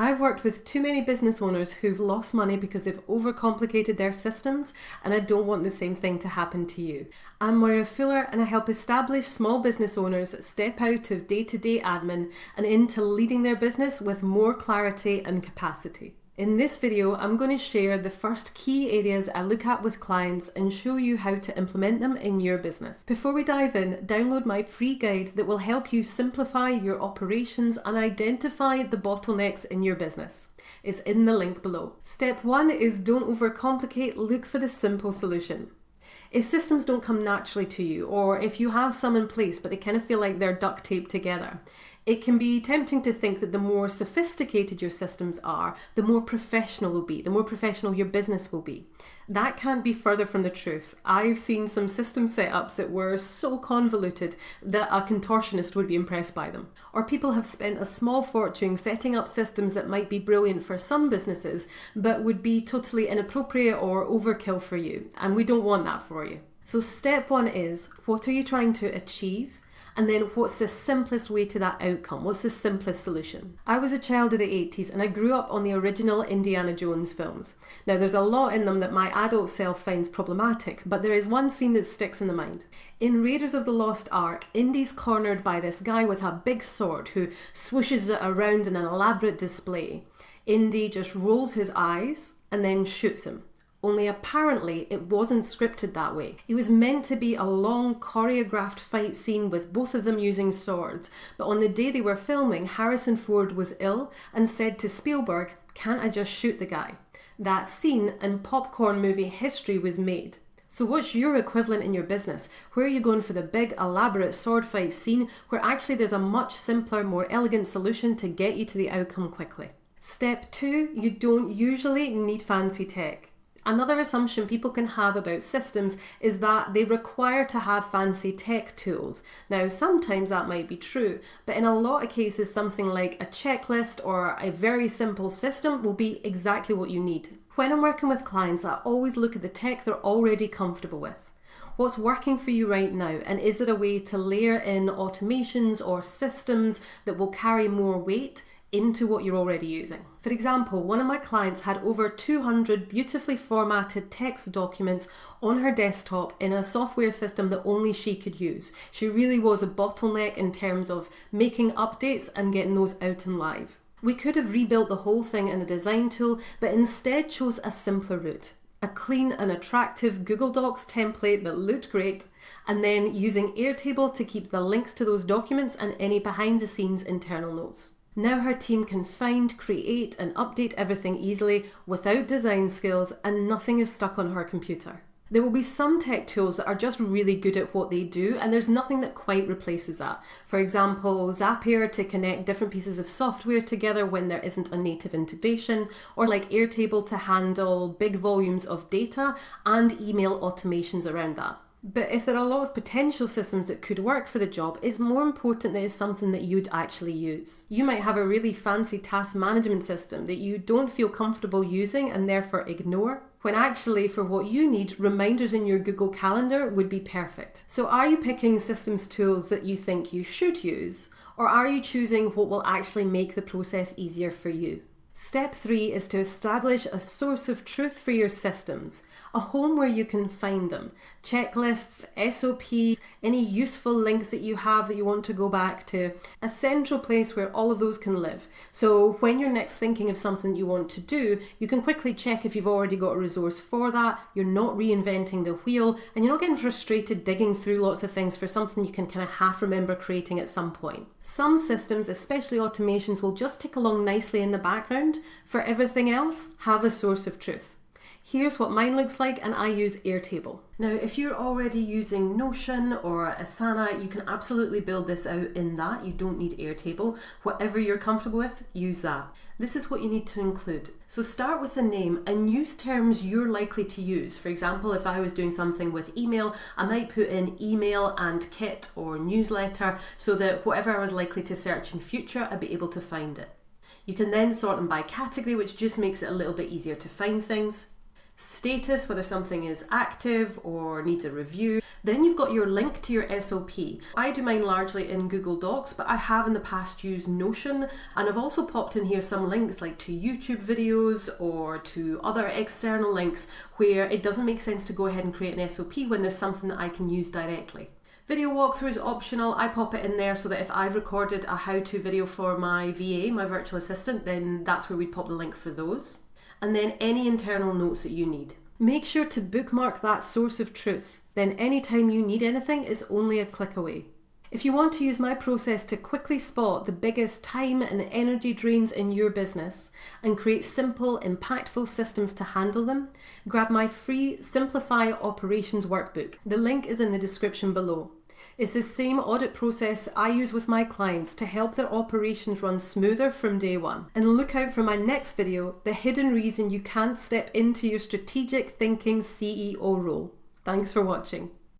I've worked with too many business owners who've lost money because they've overcomplicated their systems, and I don't want the same thing to happen to you. I'm Moira Fuller, and I help established small business owners step out of day-to-day admin and into leading their business with more clarity and capacity. In this video, I'm going to share the first key areas I look at with clients and show you how to implement them in your business. Before we dive in, download my free guide that will help you simplify your operations and identify the bottlenecks in your business. It's in the link below. Step 1 is don't overcomplicate, look for the simple solution. If systems don't come naturally to you, or if you have some in place but they kind of feel like they're duct taped together, it can be tempting to think that the more sophisticated your systems are, the more professional will be, the more professional your business will be. That can't be further from the truth. I've seen some system setups that were so convoluted that a contortionist would be impressed by them. Or people have spent a small fortune setting up systems that might be brilliant for some businesses, but would be totally inappropriate or overkill for you. And we don't want that for you. So step 1 is, what are you trying to achieve? And then what's the simplest way to that outcome? What's the simplest solution? I was a child of the 80s and I grew up on the original Indiana Jones films. Now there's a lot in them that my adult self finds problematic, but there is one scene that sticks in the mind. In Raiders of the Lost Ark, Indy's cornered by this guy with a big sword who swooshes it around in an elaborate display. Indy just rolls his eyes and then shoots him. Only apparently it wasn't scripted that way. It was meant to be a long choreographed fight scene with both of them using swords, but on the day they were filming, Harrison Ford was ill and said to Spielberg, "Can't I just shoot the guy?" That scene and popcorn movie history was made. So what's your equivalent in your business? Where are you going for the big elaborate sword fight scene where actually there's a much simpler, more elegant solution to get you to the outcome quickly? Step 2, you don't usually need fancy tech. Another assumption people can have about systems is that they require to have fancy tech tools. Now, sometimes that might be true, but in a lot of cases, something like a checklist or a very simple system will be exactly what you need. When I'm working with clients, I always look at the tech they're already comfortable with. What's working for you right now, and is there a way to layer in automations or systems that will carry more weight into what you're already using? For example, one of my clients had over 200 beautifully formatted text documents on her desktop in a software system that only she could use. She really was a bottleneck in terms of making updates and getting those out and live. We could have rebuilt the whole thing in a design tool, but instead chose a simpler route. A clean and attractive Google Docs template that looked great, and then using Airtable to keep the links to those documents and any behind the scenes internal notes. Now her team can find, create and update everything easily without design skills, and nothing is stuck on her computer. There will be some tech tools that are just really good at what they do, and there's nothing that quite replaces that. For example, Zapier to connect different pieces of software together when there isn't a native integration, or like Airtable to handle big volumes of data and email automations around that. But if there are a lot of potential systems that could work for the job, it's more important that it's something that you'd actually use. You might have a really fancy task management system that you don't feel comfortable using and therefore ignore, when actually for what you need, reminders in your Google Calendar would be perfect. So are you picking systems tools that you think you should use, or are you choosing what will actually make the process easier for you? Step 3 is to establish a source of truth for your systems, a home where you can find them. Checklists, SOPs, any useful links that you have that you want to go back to, a central place where all of those can live. So when you're next thinking of something you want to do, you can quickly check if you've already got a resource for that, you're not reinventing the wheel, and you're not getting frustrated digging through lots of things for something you can kind of half remember creating at some point. Some systems, especially automations, will just tick along nicely in the background. For everything else, have a source of truth. Here's what mine looks like, and I use Airtable. Now, if you're already using Notion or Asana, you can absolutely build this out in that. You don't need Airtable. Whatever you're comfortable with, use that. This is what you need to include. So start with the name and use terms you're likely to use. For example, if I was doing something with email, I might put in email and kit or newsletter so that whatever I was likely to search in future, I'd be able to find it. You can then sort them by category, which just makes it a little bit easier to find things. status, whether something is active or needs a review. Then you've got your link to your SOP. I do mine largely in Google Docs, but I have in the past used Notion, and I've also popped in here some links like to YouTube videos or to other external links where it doesn't make sense to go ahead and create an SOP when there's something that I can use directly. Video walkthrough is optional. I pop it in there so that if I've recorded a how-to video for my VA, my virtual assistant, then that's where we pop the link for those. And then any internal notes that you need. Make sure to bookmark that source of truth. Then anytime you need anything, it's only a click away. If you want to use my process to quickly spot the biggest time and energy drains in your business and create simple, impactful systems to handle them, grab my free Simplify Operations workbook. The link is in the description below. It's the same audit process I use with my clients to help their operations run smoother from day one. And look out for my next video, the hidden reason you can't step into your strategic thinking CEO role. Thanks for watching.